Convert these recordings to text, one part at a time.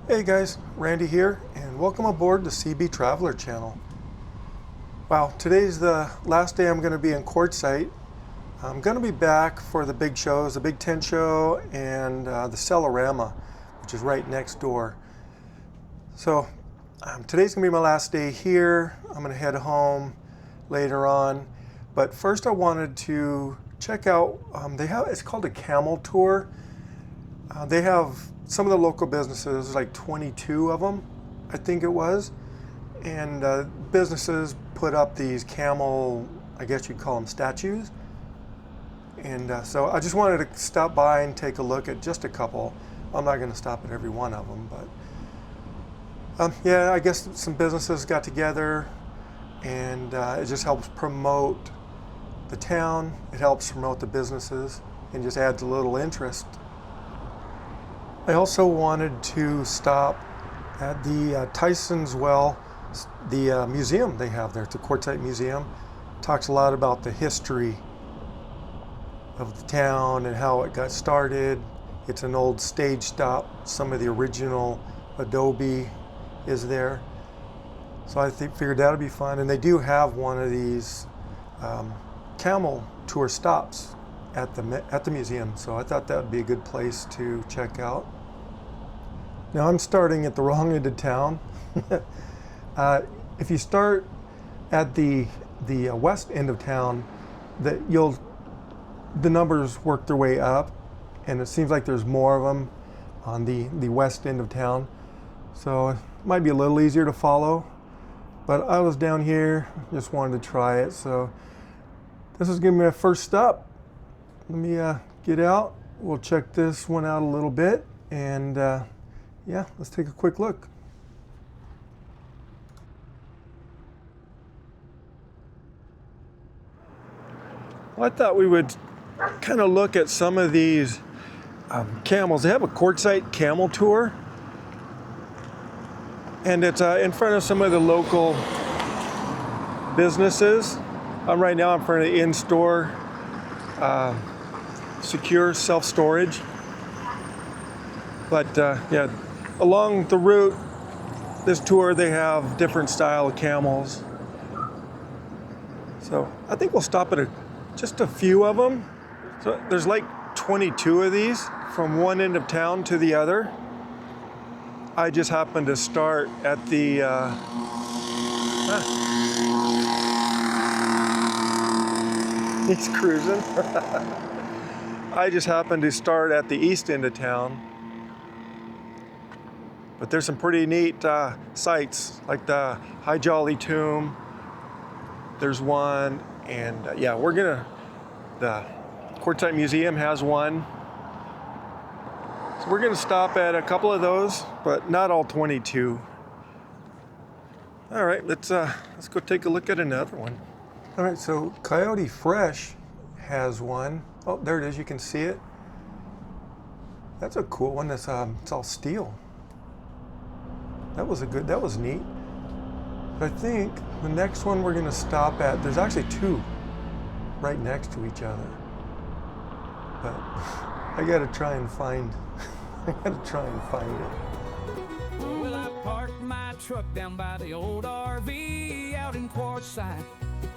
Hey guys, Randy here, and welcome aboard the Seabee Traveler channel. Wow, today's the last day I'm going to be in Quartzsite. I'm going to be back for the big shows, the Big Tent Show and the Cellarama, which is right next door. So today's going to be my last day here. I'm going to head home later on, but first I wanted to check out, it's called a Camel Tour. They have some of the local businesses, like 22 of them, I think it was, and businesses put up these camel, I guess you'd call them statues, and so I just wanted to stop by and take a look at just a couple. I'm not going to stop at every one of them, but yeah, I guess some businesses got together, and it just helps promote the town, it helps promote the businesses, and just adds a little interest. I also wanted to stop at the Tyson Wells, the museum they have there. It's a Quartzsite museum. It talks a lot about the history of the town and how it got started. It's an old stage stop. Some of the original adobe is there. So I figured that would be fun. And they do have one of these camel tour stops at the museum. So I thought that would be a good place to check out. Now I'm starting at the wrong end of town. If you start at the west end of town, the numbers work their way up, and it seems like there's more of them on the west end of town. So it might be a little easier to follow. But I was down here, just wanted to try it. So this is gonna be my first stop. Let me get out. We'll check this one out a little bit, and yeah, let's take a quick look. Well, I thought we would kind of look at some of these camels. They have a Quartzsite Camel Tour, and it's in front of some of the local businesses. Right now I'm in front of the in-store secure self-storage. But yeah, along the route, this tour, they have different style of camels. So I think we'll stop at just a few of them. So there's like 22 of these from one end of town to the other. I just happened to start at the he's cruising. I just happened to start at the east end of town. But there's some pretty neat sites, like the High Jolly Tomb. There's one, and yeah, the Quartzsite Museum has one. So we're gonna stop at a couple of those, but not all 22. All right, let's go take a look at another one. All right, so Coyote Fresh has one. Oh, there it is, you can see it. That's a cool one, it's all steel. That was neat. But I think the next one we're gonna stop at, there's actually two right next to each other. But I gotta try and find it. Well, I parked my truck down by the old RV out in Quartzsite,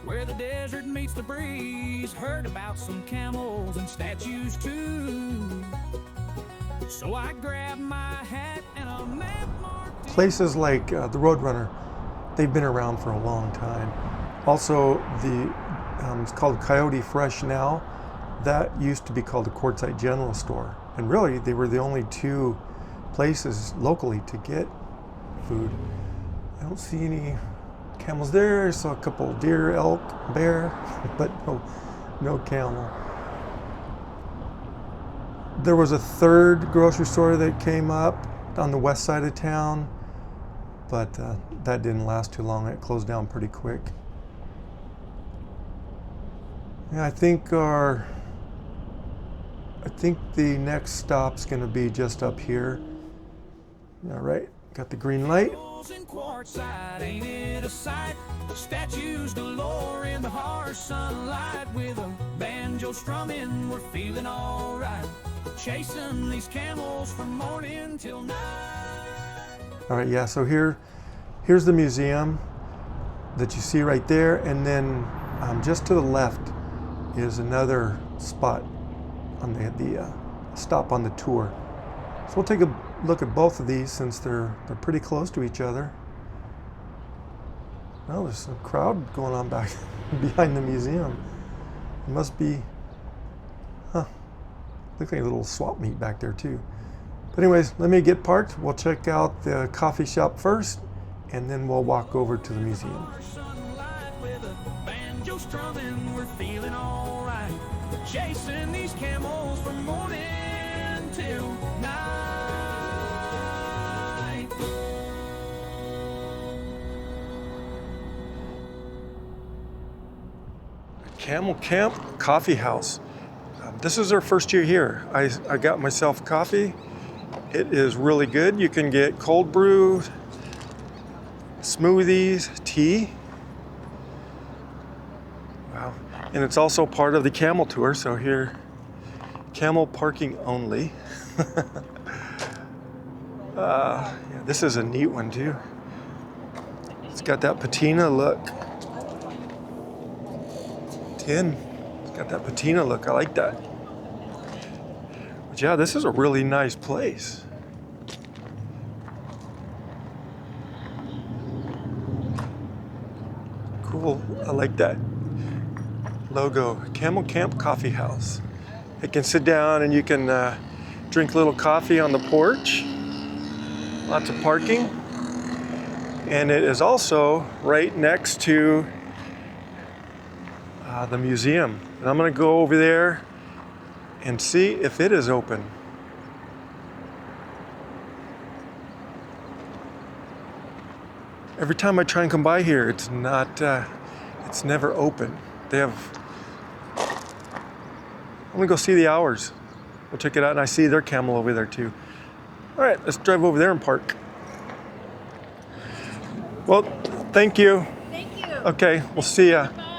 where the desert meets the breeze. Heard about some camels and statues too. So I grabbed my hat and a map marked. Places like the Roadrunner, they've been around for a long time. Also, it's called Coyote Fresh now. That used to be called the Quartzsite General Store. And really, they were the only two places locally to get food. I don't see any camels there. I saw a couple deer, elk, bear, but no camel. There was a third grocery store that came up on the west side of town, but that didn't last too long. It closed down pretty quick. Yeah, I think the next stop's gonna be just up here. All right, got the green light. In Quartzsite, ain't it a sight? Statues galore in the harsh sunlight, with a banjo strumming, we're feeling all right. Chasing these camels from morning till night. All right, yeah, so here's the museum that you see right there, and then just to the left is another spot on the stop on the tour. So we'll take a look at both of these since they're pretty close to each other. Well, there's a crowd going on back behind the museum. It must be, looks like a little swap meet back there too. But anyways, let me get parked. We'll check out the coffee shop first, and then we'll walk over to the museum. We're feeling all right, chasing these camels from morning till night. Camel Camp Coffee House. This is our first year here. I got myself coffee. It is really good. You can get cold brew, smoothies, tea. Wow. And it's also part of the camel tour. So here, camel parking only. Yeah, this is a neat one too. It's got that patina look. Tin. It's got that patina look. I like that. But yeah, this is a really nice place. Cool. I like that logo. Camel Camp Coffee House. You can sit down and you can drink a little coffee on the porch. Lots of parking. And it is also right next to the museum. And I'm going to go over there and see if it is open. Every time I try and come by here, it's never open. They have, I'm going to go see the hours. We'll check it out, and I see their camel over there too. All right, let's drive over there and park. Well, thank you. Thank you. Okay, we'll see ya. Bye.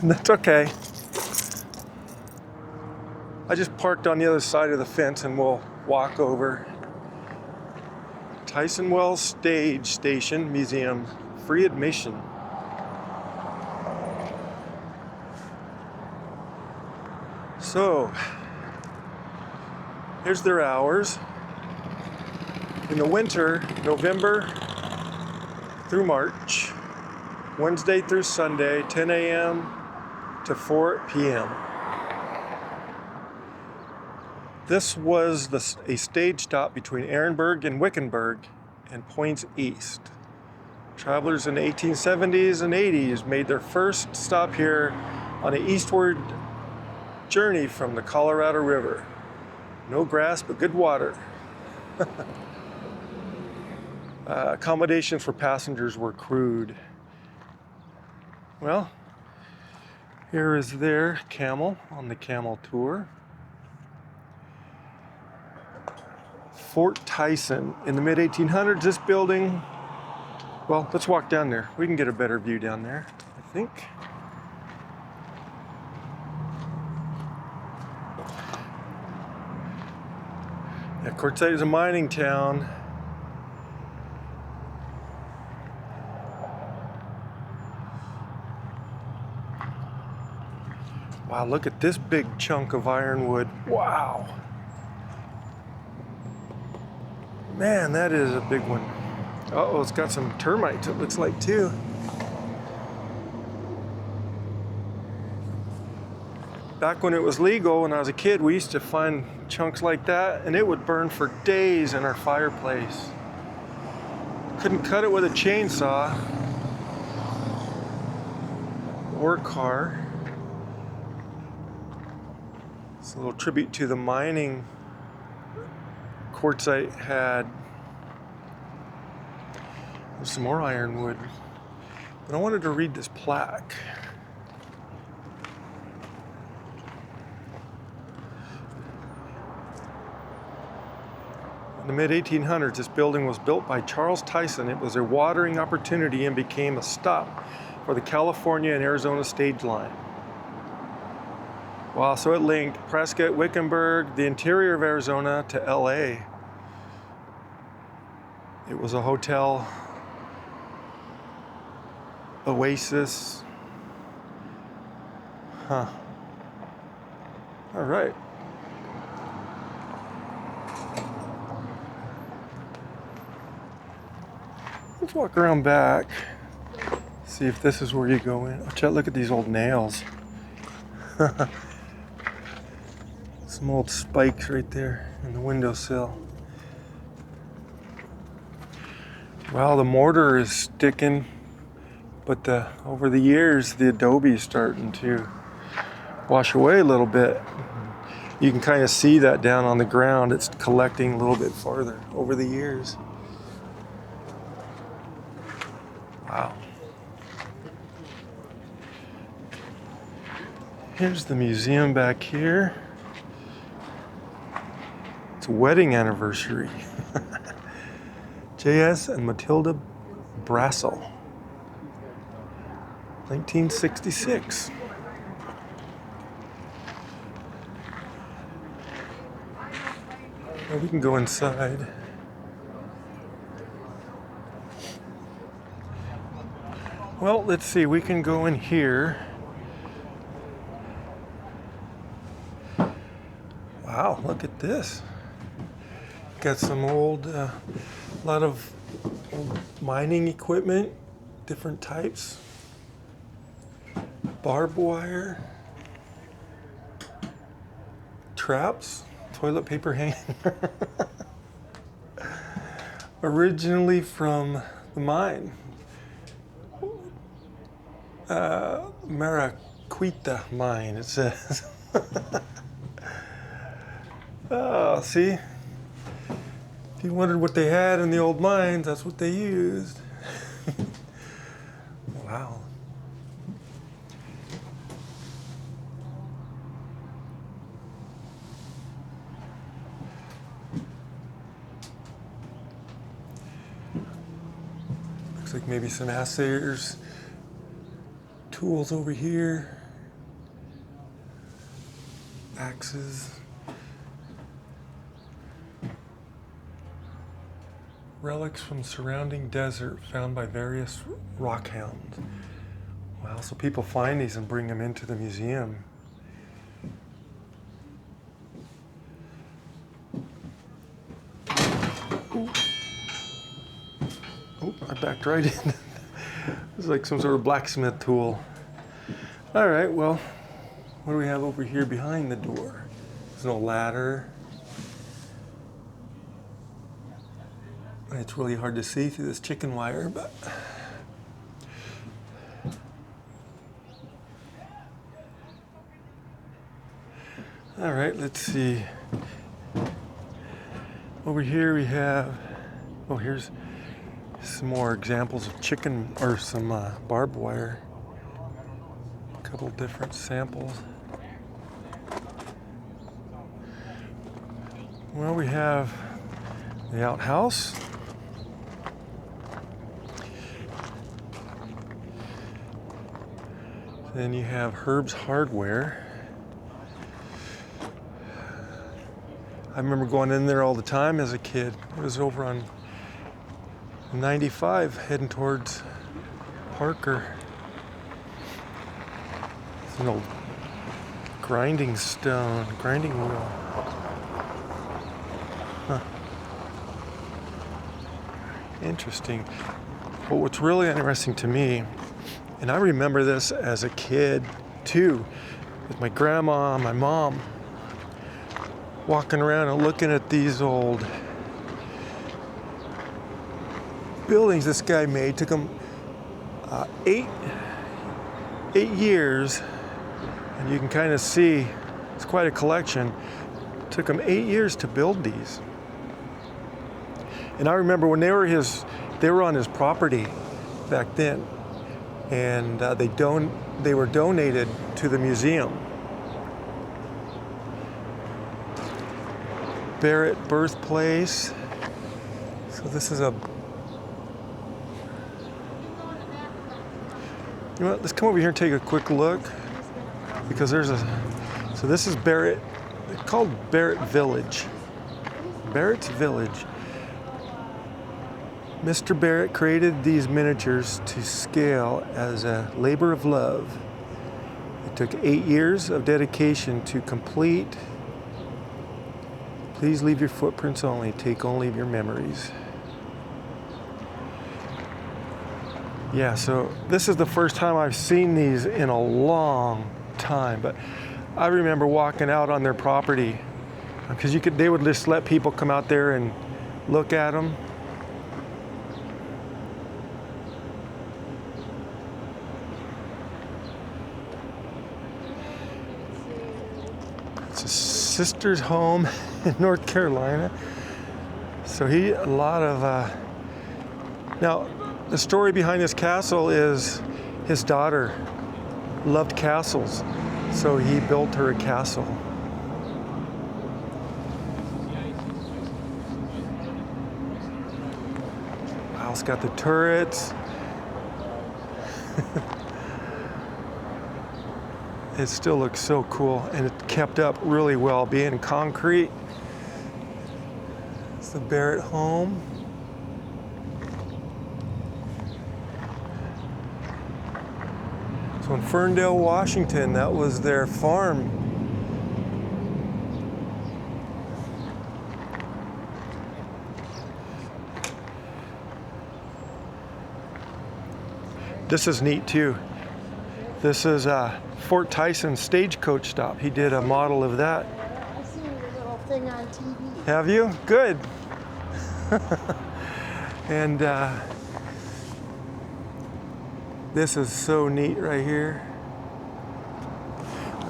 That's okay. I just parked on the other side of the fence and we'll walk over. Tyson Wells Stage Station Museum, free admission. So, here's their hours. In the winter, November through March, Wednesday through Sunday, 10 a.m. to 4 p.m. This was a stage stop between Ehrenberg and Wickenburg and points east. Travelers in the 1870s and 80s made their first stop here on an eastward journey from the Colorado River. No grass, but good water. Accommodations for passengers were crude. Well, here is their camel on the camel tour. Fort Tyson in the mid-1800s. This building, well, let's walk down there. We can get a better view down there, I think. Yeah, Quartzsite is a mining town. Wow, look at this big chunk of ironwood. Wow. Man, that is a big one. Uh-oh, it's got some termites, it looks like, too. Back when it was legal, when I was a kid, we used to find chunks like that, and it would burn for days in our fireplace. Couldn't cut it with a chainsaw or car. It's a little tribute to the mining Quartzsite had. There's some more ironwood. But I wanted to read this plaque. In the mid-1800s, this building was built by Charles Tyson. It was a watering opportunity and became a stop for the California and Arizona stage line. Wow, so it linked Prescott, Wickenburg, the interior of Arizona to LA. It was a hotel oasis. Huh. All right. Let's walk around back. See if this is where you go in. Oh, Chet, look at these old nails. Some old spikes right there in the windowsill. Well, the mortar is sticking, but over the years, the adobe is starting to wash away a little bit. You can kind of see that down on the ground. It's collecting a little bit farther over the years. Wow. Here's the museum back here. It's a wedding anniversary. J.S. and Matilda Brassel, 1966. Well, we can go inside. Well, let's see, we can go in here. Wow, look at this. Got some old, lot of old mining equipment, different types. Barbed wire. Traps, toilet paper hanger. Originally from the mine. Maraquita mine, it says. Oh, see? If you wondered what they had in the old mines, that's what they used. Wow. Looks like maybe some assayers. Tools over here. Axes. Relics from surrounding desert found by various rockhounds. Wow, so people find these and bring them into the museum. Ooh. Oh, I backed right in. It's like some sort of blacksmith tool. All right, well, what do we have over here behind the door? There's no ladder. It's really hard to see through this chicken wire, but all right, let's see. Over here we have, oh, here's some more examples of chicken, or some barbed wire. A couple different samples. Well, we have the outhouse. Then you have Herb's Hardware. I remember going in there all the time as a kid. It was over on 95 heading towards Parker. It's an old grinding stone, grinding wheel. Huh. Interesting. But what's really interesting to me, and I remember this as a kid too, with my grandma and my mom walking around and looking at these old buildings this guy made. Took him 8 years, and you can kind of see it's quite a collection. Took him 8 years to build these. And I remember when they were on his property back then. And they were donated to the museum. Barrett birthplace. So this is a. You know what? Let's come over here and take a quick look, because there's a. So this is Barrett. It's called Barrett Village. Barrett's Village. Mr. Barrett created these miniatures to scale as a labor of love. It took 8 years of dedication to complete. Please leave your footprints only, take only your memories. Yeah, so this is the first time I've seen these in a long time, but I remember walking out on their property because they would just let people come out there and look at them. It's a sister's home in North Carolina. So now the story behind this castle is his daughter loved castles, so he built her a castle. Wow, it's got the turrets. It still looks so cool, and it kept up really well being concrete. It's the Barrett home. So in Ferndale, Washington, that was their farm. This is neat too. This is Fort Tyson stagecoach stop. He did a model of that. I've seen your little thing on TV. Have you? Good. And this is so neat right here.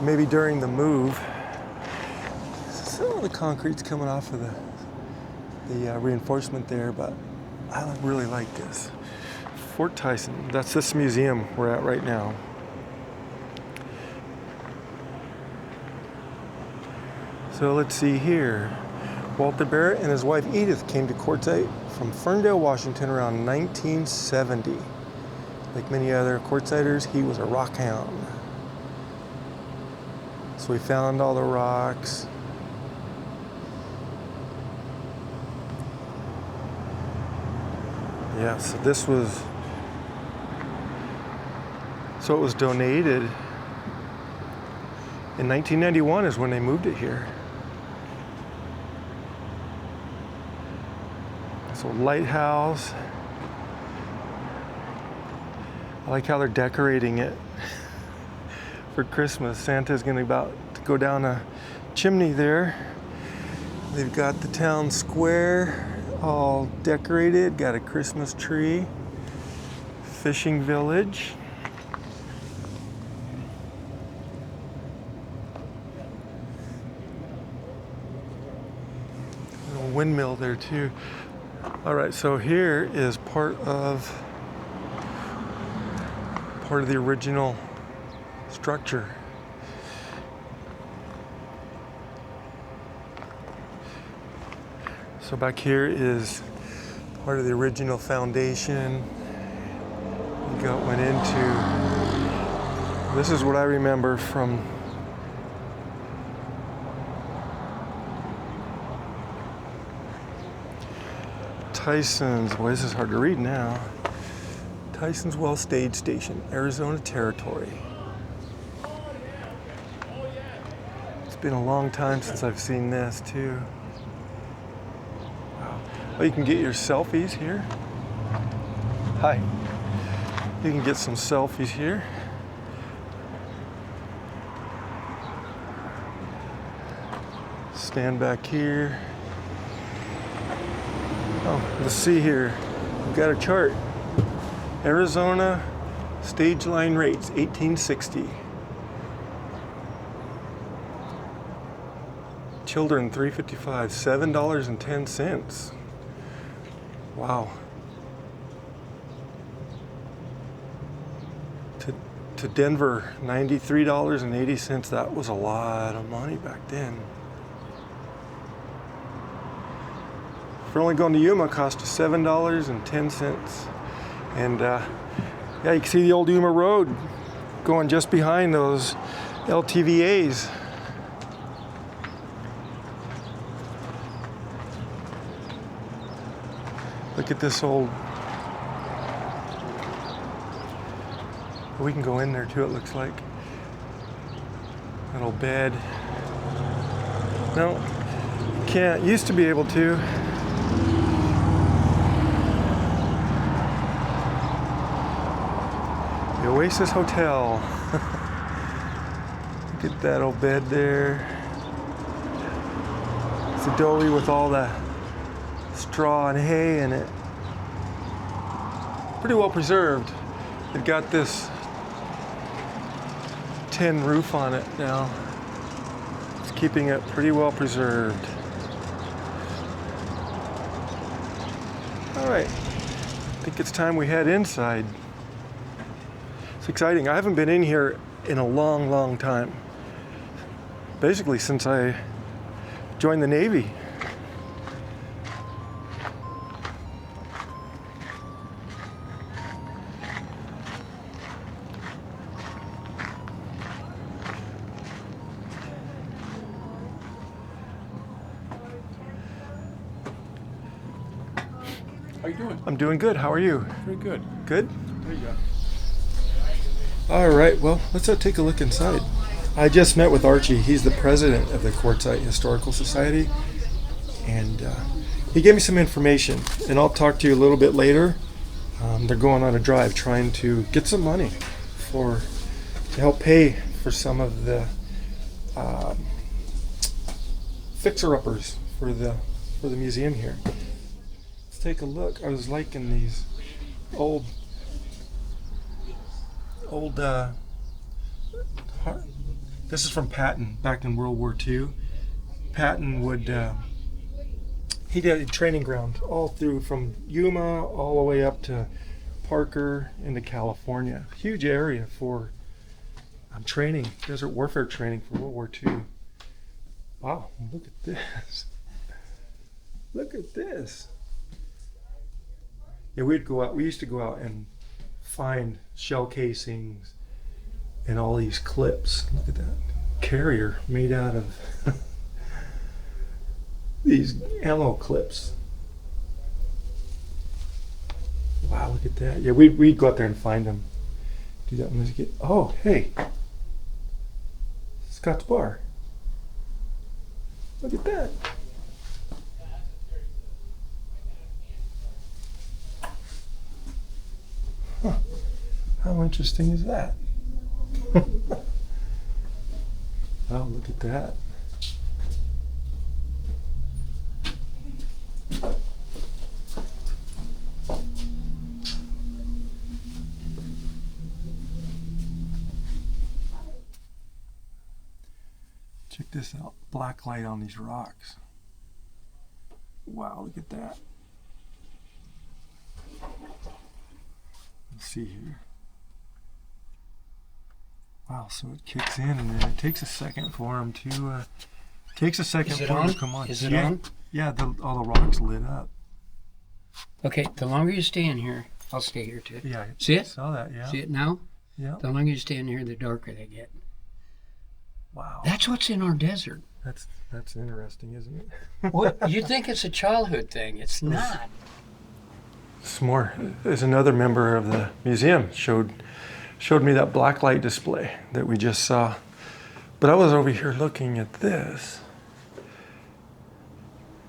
Maybe during the move, some of the concrete's coming off of the reinforcement there, but I really like this. Fort Tyson, that's this museum we're at right now. So let's see here. Walter Barrett and his wife Edith came to Quartzsite from Ferndale, Washington around 1970. Like many other Quartzsiters, he was a rock hound. So we found all the rocks. Yeah, so it was donated in 1991 is when they moved it here. So lighthouse. I like how they're decorating it for Christmas. Santa's about to go down a chimney there. They've got the town square all decorated, got a Christmas tree, fishing village. A windmill there too. All right, so here is part of the original structure. So back here is part of the original foundation. Went into, this is what I remember from Tyson's, boy, this is hard to read now. Tyson Wells Stage Station, Arizona Territory. It's been a long time since I've seen this too. Wow. Oh, you can get your selfies here. Hi. You can get some selfies here. Stand back here. Oh, let's see here. We've got a chart. Arizona stage line rates, 1860. Children, $3.55, $7.10. Wow. To Denver, $93.80. That was a lot of money back then. For only going to Yuma, it cost us $7.10. And yeah, you can see the old Yuma Road going just behind those LTVAs. Look at this old... We can go in there too, it looks like. Little bed. No, can't. Used to be able to. The Oasis Hotel. Look at that old bed there. It's adobe with all the straw and hay in it. Pretty well preserved. They've got this tin roof on it now. It's keeping it pretty well preserved. All right, I think it's time we head inside. It's exciting. I haven't been in here in a long, long time. Basically since I joined the Navy. How you doing? I'm doing good. How are you? Pretty good. Good? There you go. All right, well, let's take a look inside. I just met with Archie. He's the president of the Quartzsite Historical Society, and he gave me some information, and I'll talk to you a little bit later. They're going on a drive trying to get some money to help pay for some of the fixer-uppers for the museum here. Let's take a look. I was liking these old this is from Patton back in World War II. Patton would he did a training ground all through from Yuma all the way up to Parker into California. Huge area for training, desert warfare training for World War II. Wow, look at this. Look at this. Yeah, we used to go out and find shell casings and all these clips. Look at that carrier made out of these ammo clips. Wow, look at that. Yeah, we'd go out there and find them. Do that when we get. Oh, hey, Scott's Bar. Look at that. Huh. How interesting is that? Oh, look at that. Check this out. Black light on these rocks. Wow, look at that. Let's see here. Wow, so it kicks in and then it takes a second for them to come on. Is it on? Yeah, all the rocks lit up. Okay, the longer you stay in here, I'll stay here too. Yeah, See it? Saw that, yeah. See it now? Yeah. The longer you stay in here, the darker they get. Wow. That's what's in our desert. That's interesting, isn't it? What you think it's a childhood thing? It's not. S'more. There's another member of the museum showed me that black light display that we just saw. But I was over here looking at this.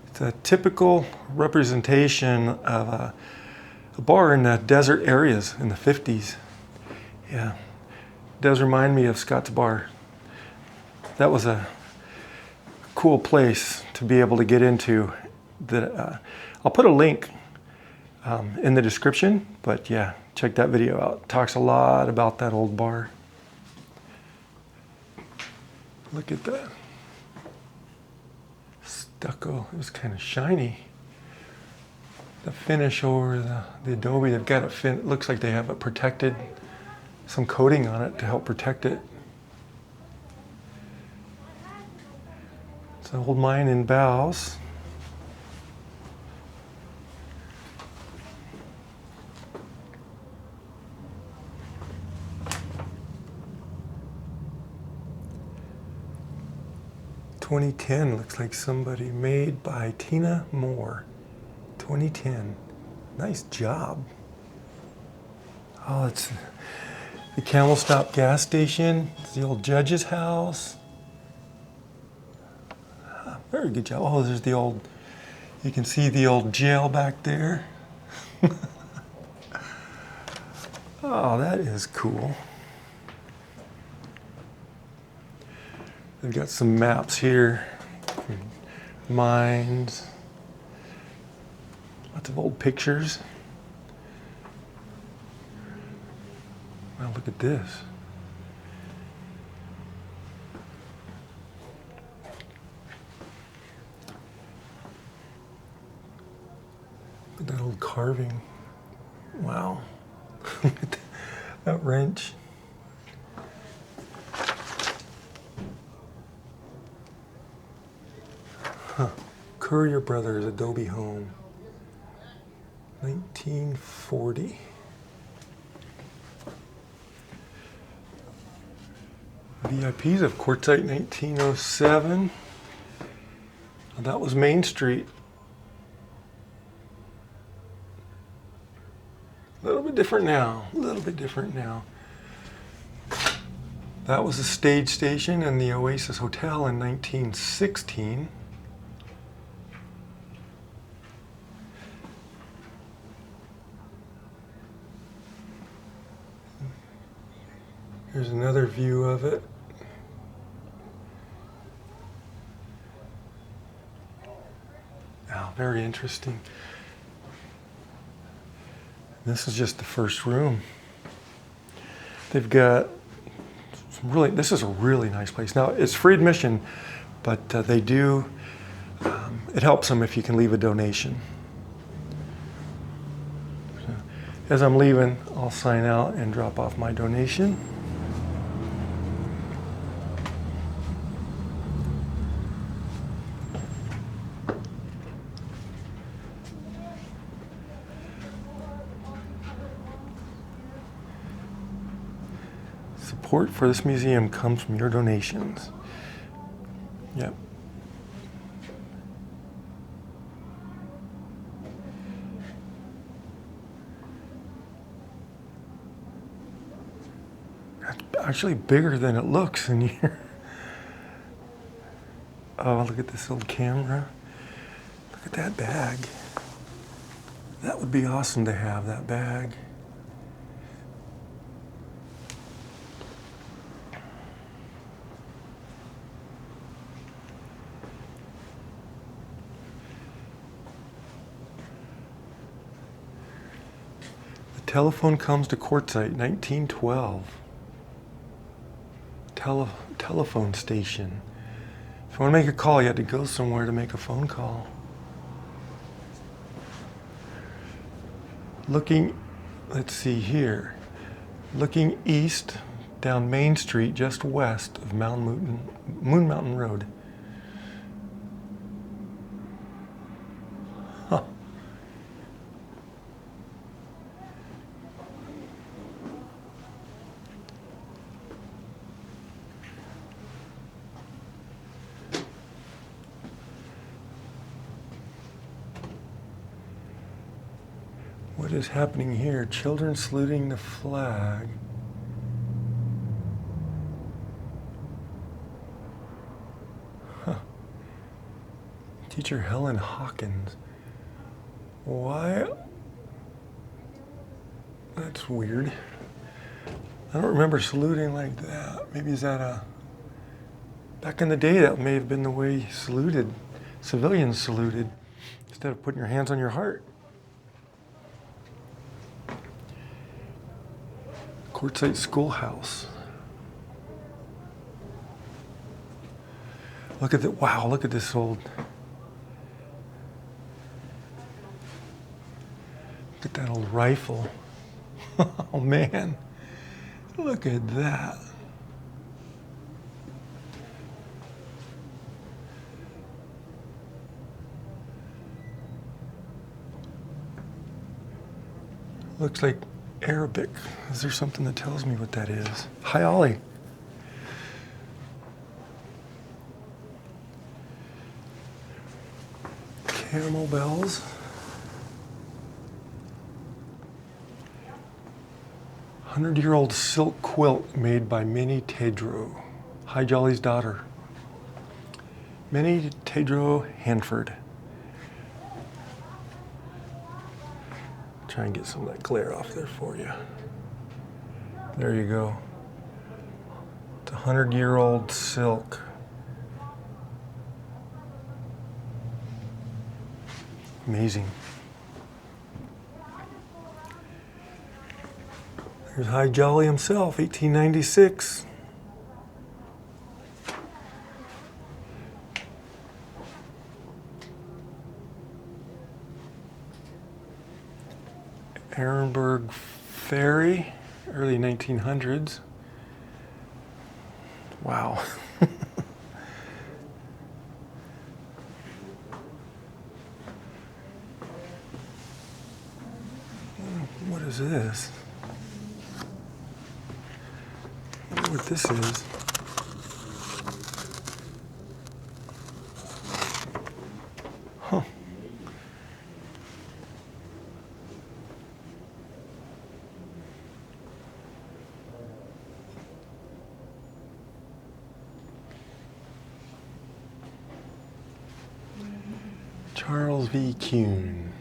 It's a typical representation of a bar in the desert areas in the 50s. Yeah, it does remind me of Scott's Bar. That was a cool place to be able to get into. I'll put a link in the description, but yeah, check that video out. It talks a lot about that old bar. Look at that. Stucco. It was kind of shiny. The finish over the adobe, they've got it, it looks like they have it protected, some coating on it to help protect it. It's an old mine in Bows. (2010) looks like somebody made by Tina Moore. 2010. Nice job. Oh, it's the Camel Stop gas station. It's the old judge's house. Very good job. Oh, there's the old, you can see the old jail back there. Oh, that is cool. They've got some maps here. Mines. Lots of old pictures. Wow, look at this. Look at that old carving. Wow. Look at that wrench. Huh. Courier Brothers Adobe Home. 1940. VIPs of Quartzsite 1907. Oh, that was Main Street. A little bit different now. A little bit different now. That was a stage station in the Oasis Hotel in 1916. Here's another view of it. Oh, very interesting. This is just the first room. They've got some really, this is a really nice place. Now, it's free admission, but they do, it helps them if you can leave a donation. So, as I'm leaving, I'll sign out and drop off my donation. Support for this museum comes from your donations. Yep. That's actually bigger than it looks in here. Oh, look at this old camera. Look at that bag. That would be awesome to have, that bag. Telephone comes to Quartzsite, 1912. Telephone station. If you want to make a call, you had to go somewhere to make a phone call. Looking, let's see here. Looking east down Main Street, just west of Moon Mountain Road. Huh. What is happening here? Children saluting the flag. Huh. Teacher Helen Hawkins. Why? That's weird. I don't remember saluting like that. Maybe is that a... Back in the day, that may have been the way saluted, civilians saluted, instead of putting your hands on your heart. Quartzsite Schoolhouse. Look at that, wow, look at this old, look at that old rifle. Oh man, look at that. Looks like Arabic. Is there something that tells me what that is? Hi, Ollie. Camel bells. 100-year-old silk quilt made by Minnie Tedrow, High Jolly's daughter. Minnie Tedrow Hanford. Try and get some of that glare off there for you. There you go. It's 100-year-old silk. Amazing. There's High Jolly himself, 1896. Ehrenberg Ferry, early 1900s. Wow. What is this? I wonder what this is. Huh. Charles V. Kuhn,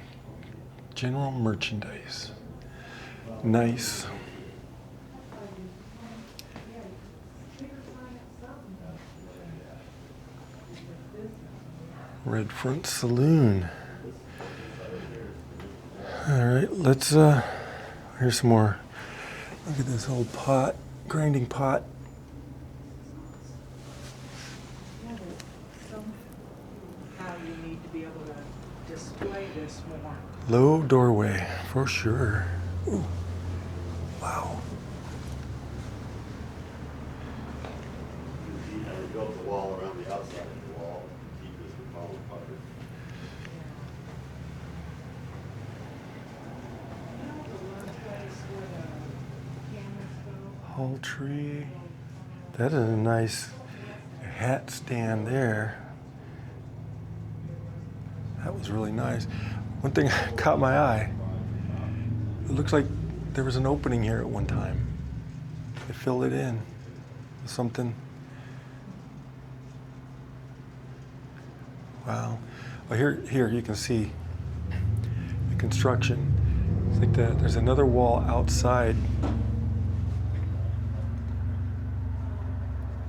General Merchandise. Nice. Red Front Saloon. All right, let's, here's some more. Look at this old pot, grinding pot. How you need to be able to display this more. Low doorway, for sure. Ooh. Wow. They built the wall around the outside of the wall to keep this from falling apart. Hall tree. That is a nice hat stand there. That was really nice. One thing caught my eye. It looks like there was an opening here at one time. They filled it in with something. Wow. Well, here you can see the construction. It's like that. There's another wall outside.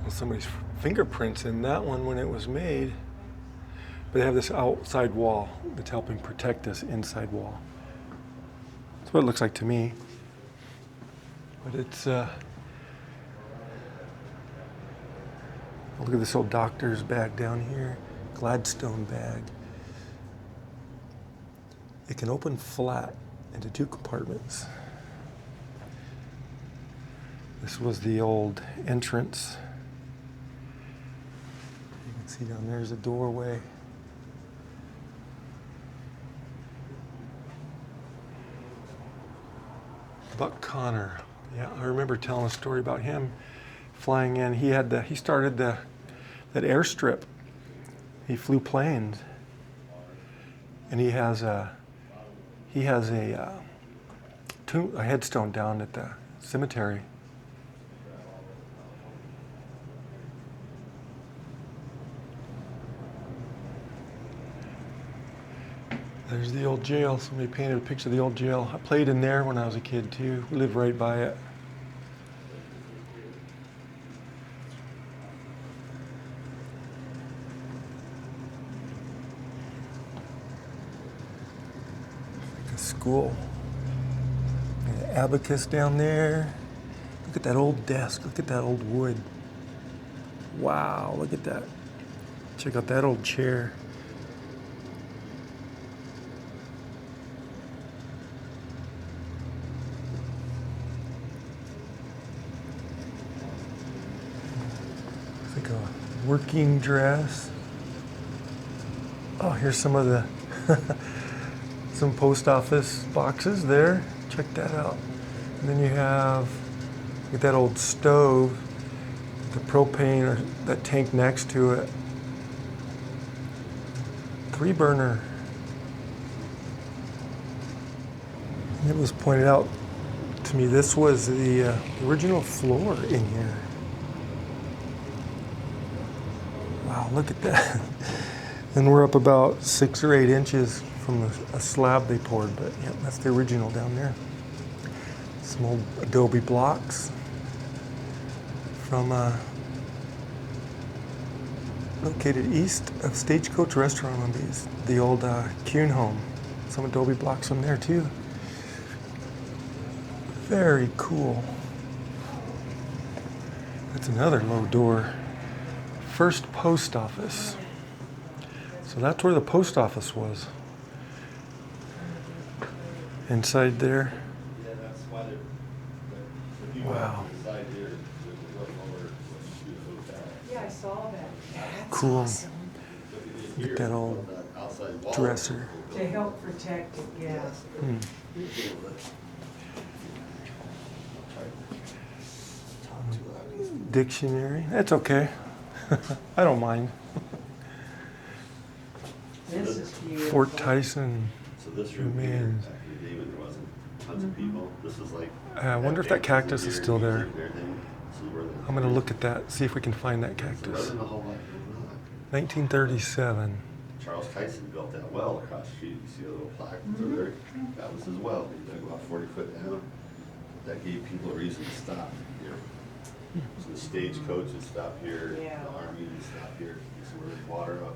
Well, somebody's fingerprints in that one when it was made. But they have this outside wall that's helping protect this inside wall. That's what it looks like to me. But it's, look at this old doctor's bag down here. Gladstone bag. It can open flat into 2 compartments. This was the old entrance. You can see down there's a doorway. Buck Connor. Yeah, I remember telling a story about him flying in. He started that airstrip. He flew planes, and he has a headstone down at the cemetery. There's the old jail. Somebody painted a picture of the old jail. I played in there when I was a kid too. We lived right by it. Like a school. An abacus down there. Look at that old desk. Look at that old wood. Wow, look at that. Check out that old chair. Like a working dress. Oh, here's some of the some post office boxes there. Check that out. And then you have with that old stove, the propane or that tank next to it. 3-burner. It was pointed out To me, this was the original floor in here. Wow, look at that. And we're up about 6 or 8 inches from a slab they poured, but yeah, that's the original down there. Some old adobe blocks from located east of Stagecoach Restaurant on the old Kuhn home. Some adobe blocks from there too. Very cool. That's another low door. First post office. So that's where the post office was. Inside there. Yeah, that's why they're, if you Wow. walk inside here, there's a little lower, hotel. Yeah, I saw that. That's Cool. awesome. Look at that old That outside wall. dresser. To help protect it, yeah. Hmm. Dictionary. That's okay. I don't mind. This is beautiful. Fort Tyson. So this room here, Remains. back in the day when there wasn't tons of people, this is like. I wonder if that cactus is still there. This is where the- I'm going to look at that, see if we can find that There cactus. wasn't a whole lot going on. 1937. Charles Tyson built that well across the street. You see a little plaque over there? That was his well. He dug about 40 foot down. That gave people a reason to stop here. So the stagecoach would stop here, Yeah. the army would stop here, so where there's water up.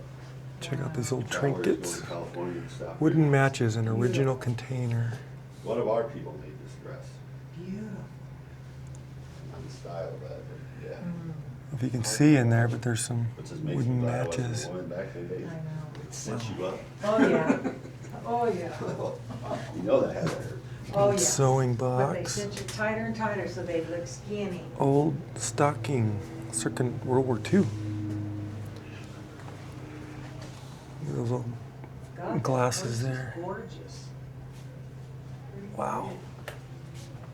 Check out these old Travelers going trinkets. to California would stop Wooden here. matches, an original container. One of our people made this dress. Beautiful. Not the style of that, but yeah. If you can see in there, but there's some What's his Mason wooden style was matches. the woman back in the day? I know. It set you up. Oh, yeah. Oh, yeah. You know that had to hurt. Oh, yeah. Sewing But they box. cinch it tighter and tighter so they look skinny. Old stocking, circa World War II. Those old God, that glasses place is there. Gorgeous. Wow.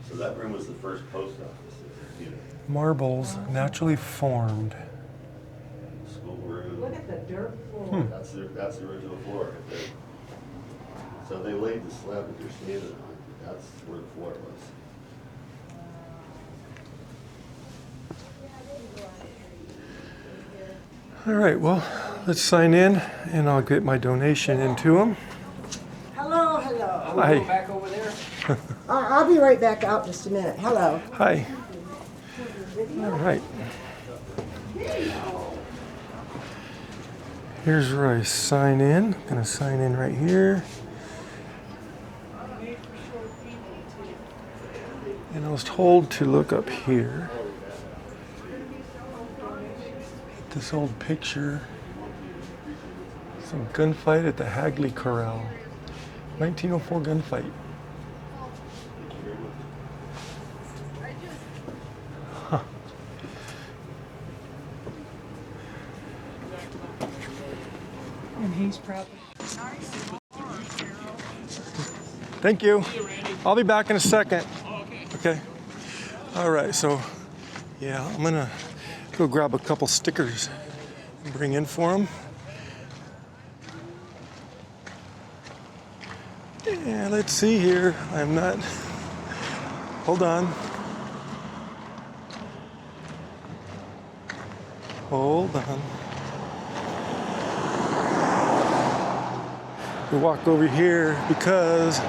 So that room was the first post office. You know, Marbles, naturally formed. schoolroom. Look at the dirt floor. That's the original floor right there. So they laid the slab that you're standing on. That's where the floor was. All right, well, let's sign in and I'll get my donation into them. Hello, hello. Hi. Go back over there. I'll be right back out just a minute. Hello. Hi. All right. Here's where I sign in. I'm gonna sign in right here. And I was told to look up here. This old picture. Some gunfight at the Hagley Corral. 1904 gunfight. Huh. And he's probably. Thank you. I'll be back in a second. Okay. All right, so yeah, I'm gonna go grab a couple stickers and bring in for them. Yeah, let's see here. I'm not. Hold on. Hold on. We walk over here because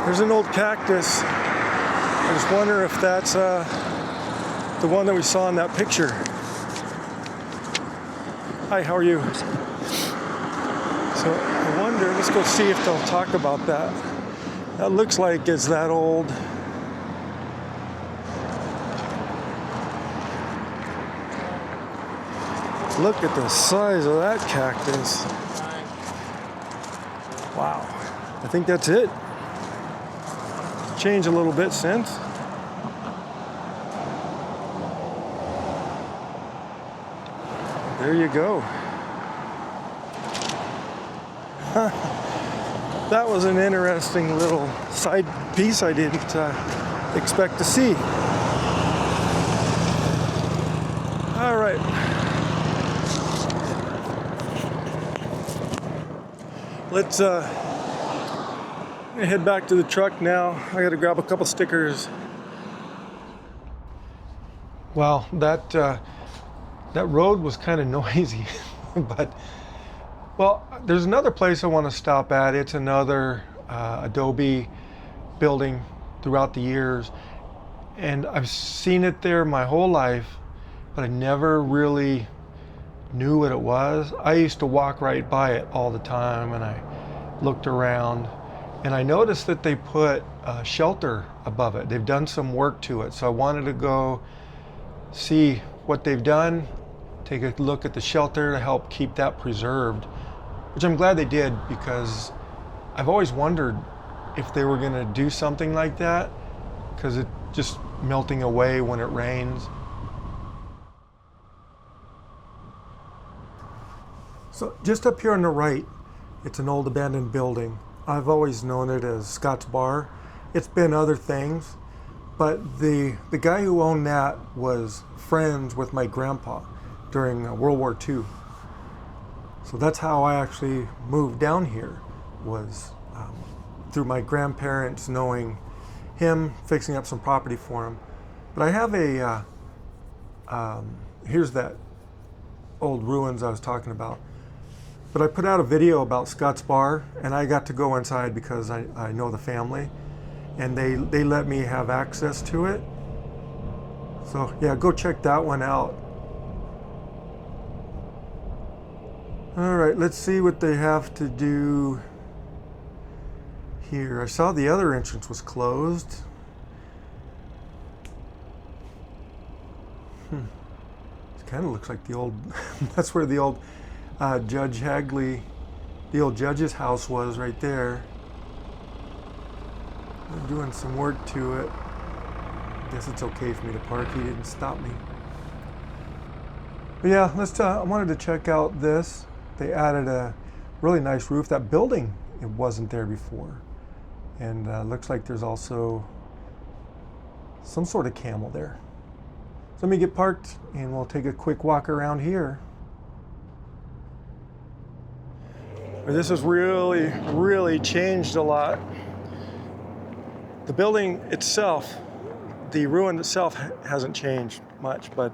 there's an old cactus. I just wonder if that's the one that we saw in that picture. Hi, how are you? So I wonder, let's go see if they'll talk about that. That looks like it's that old. Look at the size of that cactus. Wow. I think that's it. Changed a little bit since. There you go. Huh. That was an interesting little side piece I didn't expect to see. All right. Let's I'm gonna head back to the truck now. I gotta grab a couple stickers. Wow, that road was kind of noisy, but well, there's another place I want to stop at. It's another adobe building throughout the years, and I've seen it there my whole life, but I never really knew what it was. I used to walk right by it all the time, and I looked around, and I noticed that they put a shelter above it. They've done some work to it, so I wanted to go see what they've done, take a look at the shelter to help keep that preserved, which I'm glad they did, because I've always wondered if they were going to do something like that, because it's just melting away when it rains. So just up here on the right, it's an old abandoned building. I've always known it as Scott's Bar. It's been other things, but the guy who owned that was friends with my grandpa during World War II. So that's how I actually moved down here, was through my grandparents knowing him, fixing up some property for him. But I have a, here's that old ruins I was talking about. But I put out a video about Scott's Bar, and I got to go inside because I know the family, and they let me have access to it. So yeah, go check that one out. All right, let's see what they have to do here. I saw the other entrance was closed. It kind of looks like the old, that's where the old Judge Hagley, the old judge's house was right there. They're doing some work to it. Guess it's okay for me to park. He didn't stop me. But yeah, I wanted to check out this. They added a really nice roof. That building, it wasn't there before. And looks like there's also some sort of camel there. So let me get parked and we'll take a quick walk around here. This has really changed a lot. The building itself, the ruin itself hasn't changed much, but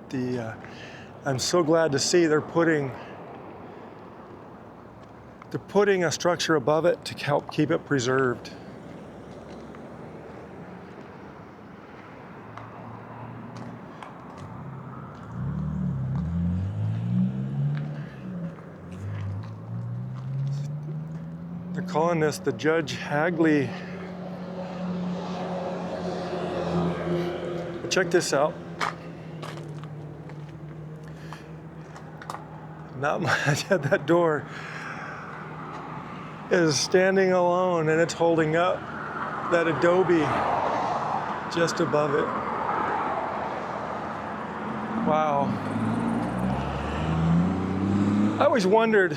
I'm so glad to see they're putting a structure above it to help keep it preserved. They're calling this the Judge Hagley. Check this out. Not much at that door is standing alone, and it's holding up that adobe just above it. Wow. I always wondered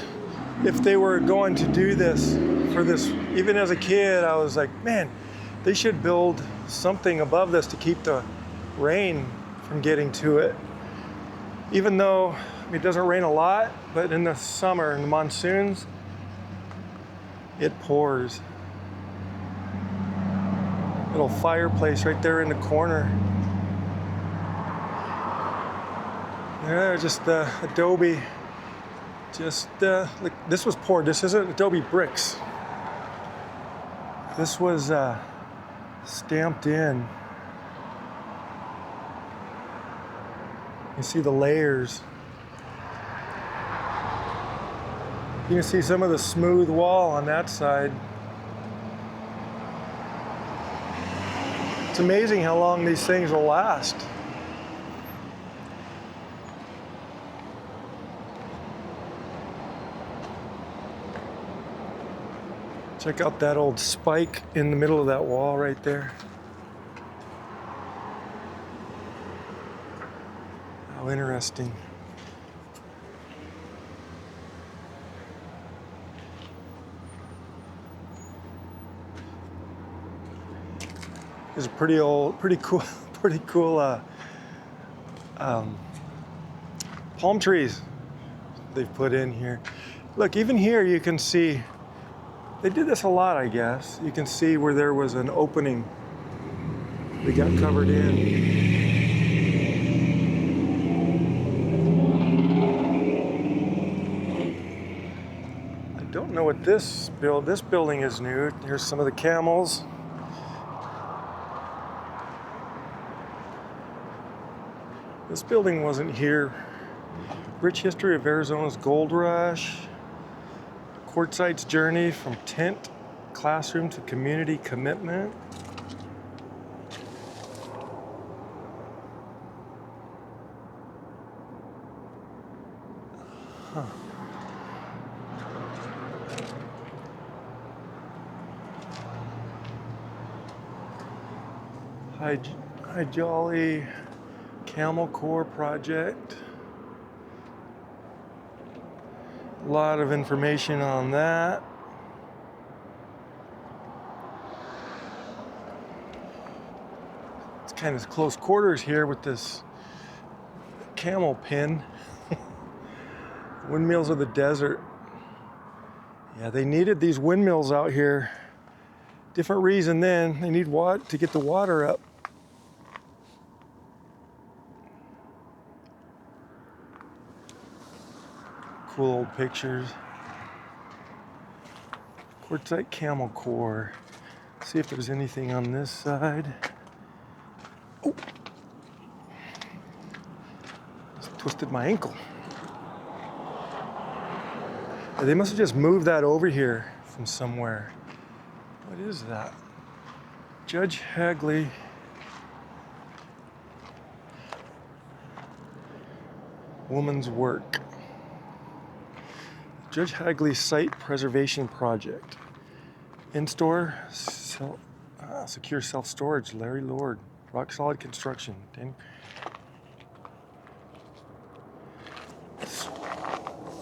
if they were going to do this for this. Even as a kid, I was like, man, they should build something above this to keep the rain from getting to it. Even though it doesn't rain a lot, but in the summer, in the monsoons, it pours. Little fireplace right there in the corner. There, just the adobe. Just like this was poured. This isn't adobe bricks. This was stamped in. You see the layers. You can see some of the smooth wall on that side. It's amazing how long these things will last. Check out that old spike in the middle of that wall right there. How interesting. It's pretty cool palm trees they've put in here. Look, even here you can see They did this a lot, I guess. You can see where there was an opening. They got covered in. I don't know what this building is new. Here's some of the camels. This building wasn't here. Rich history of Arizona's gold rush. Quartzsite's journey from tent classroom to community commitment. Huh. Hi Jolly Camel Core project. A lot of information on that. It's kind of close quarters here with this camel pin. Windmills of the desert. Yeah, they needed these windmills out here. Different reason then. They need water to get the water up. Cool old pictures. Quartzsite Camel Core. See if there's anything on this side. Oh! Just twisted my ankle. They must have just moved that over here from somewhere. What is that? Judge Hagley. Woman's work. Judge Hagley Site Preservation Project. In-store, secure self-storage, Larry Lord. Rock solid construction.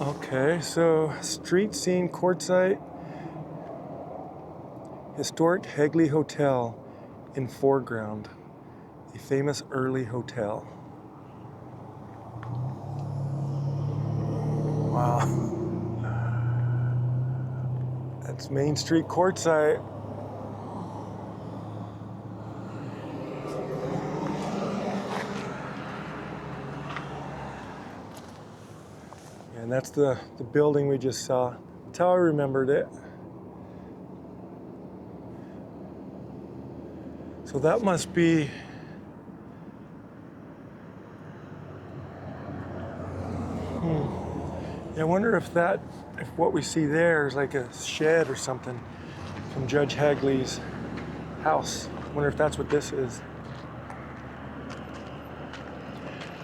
Okay, so street scene, Quartzsite. Historic Hagley Hotel in foreground. A famous early hotel. Wow. That's Main Street, Quartzsite. And that's the building we just saw. That's how I remembered it. So that must be I wonder if what we see there is like a shed or something from Judge Hagley's house. I wonder if that's what this is.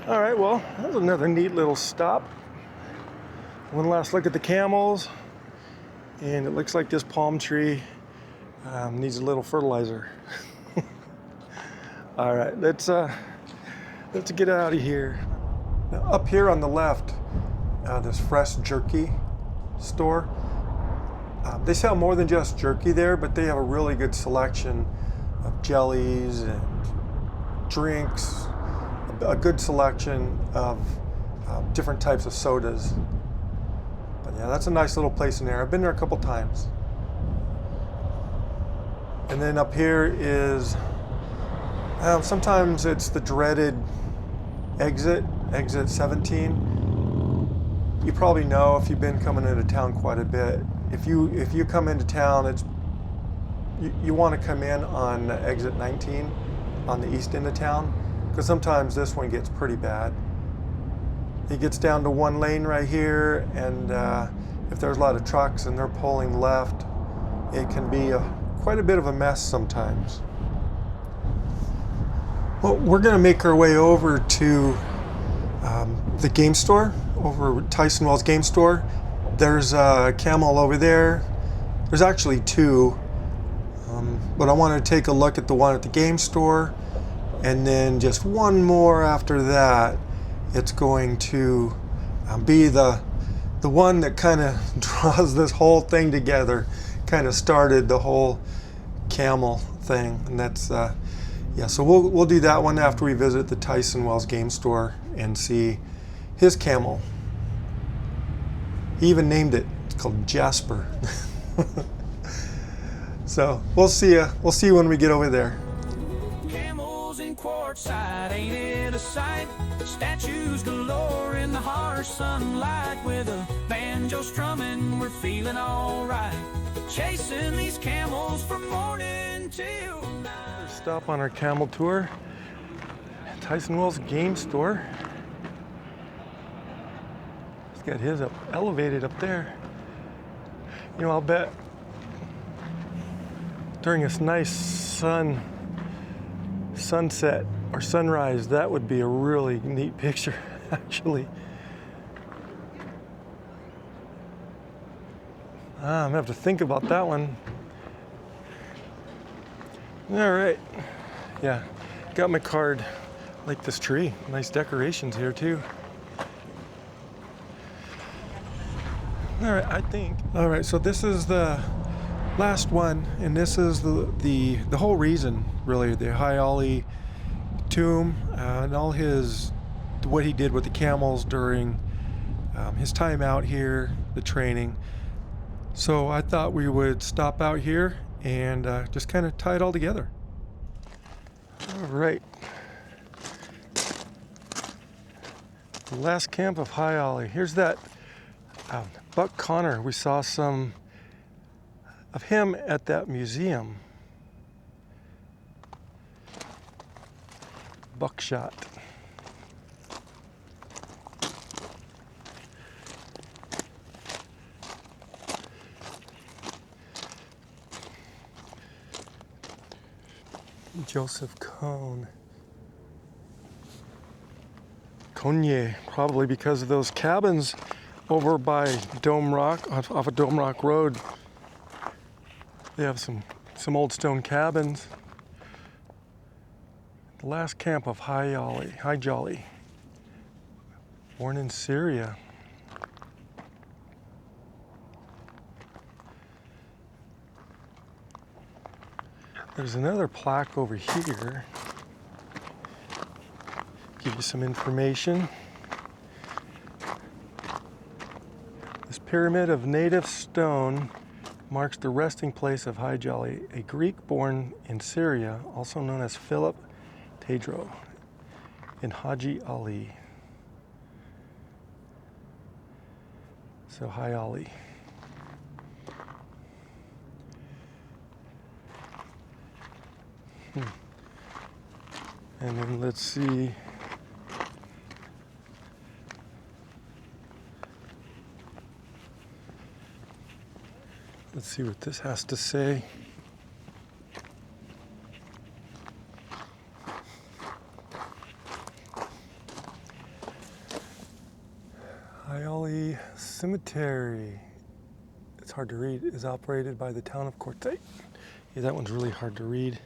All right, well, that was another neat little stop. One last look at the camels, and it looks like this palm tree needs a little fertilizer. All right, let's get out of here. Now, up here on the left, this fresh jerky store. They sell more than just jerky there, but they have a really good selection of jellies and drinks, a good selection of different types of sodas. But yeah, that's a nice little place in there. I've been there a couple times. And then up here is, sometimes it's the dreaded exit 17. You probably know if you've been coming into town quite a bit. If you come into town, you want to come in on exit 19 on the east end of town, because sometimes this one gets pretty bad. It gets down to one lane right here, and if there's a lot of trucks and they're pulling left, it can be quite a bit of a mess sometimes. Well, we're going to make our way over to the game store, over Tyson Wells game store. There's a camel over there. There's actually two, but I wanted to take a look at the one at the game store, and then just one more after that. It's going to be the one that kind of draws this whole thing together, kind of started the whole camel thing, and that's yeah. So we'll do that one after we visit the Tyson Wells game store and see his camel. He even named it. It's called Jasper. So we'll see you. We'll see you when we get over there. Camels in Quartzsite, ain't it a sight? Statues galore in the harsh sunlight. With a banjo strumming, we're feeling alright. Chasing these camels from morning till night. Stop on our camel tour. Tyson Wells game store. He's got his up elevated up there. You know, I'll bet during this nice sunset or sunrise, that would be a really neat picture, actually. I'm gonna have to think about that one. All right, yeah, got my card. Like this tree, nice decorations here too. All right, I think. All right, so this is the last one, and this is the whole reason, really, the Hagley tomb and all what he did with the camels during his time out here, the training. So I thought we would stop out here and just kind of tie it all together. All right. The last camp of Hagley. Here's that Buck Connor. We saw some of him at that museum. Buckshot. Joseph Cone. Conye, probably because of those cabins over by Dome Rock, off of Dome Rock Road. They have some old stone cabins. The last camp of Hagley, born in Syria. There's another plaque over here. Give you some information. This pyramid of native stone marks the resting place of Hagley, a Greek born in Syria, also known as Philip Tadro, and Haji Ali. So Hagley. And then let's see. Let's see what this has to say. Hagley Cemetery, it's hard to read, is operated by the town of Quartzsite. Yeah, that one's really hard to read.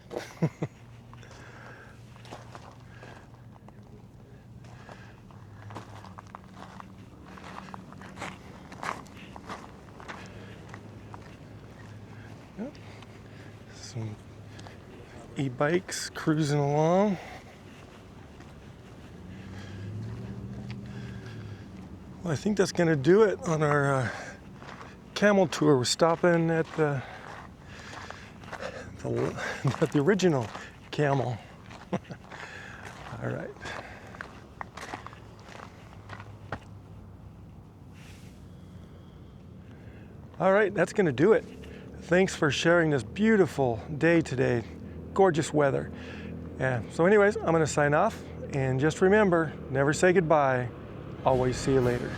Some e-bikes cruising along. Well, I think that's going to do it on our camel tour. We're stopping at the original camel. All right. All right, that's going to do it. Thanks for sharing this beautiful day today. Gorgeous weather. Yeah. So anyways, I'm going to sign off. And just remember, never say goodbye. Always see you later.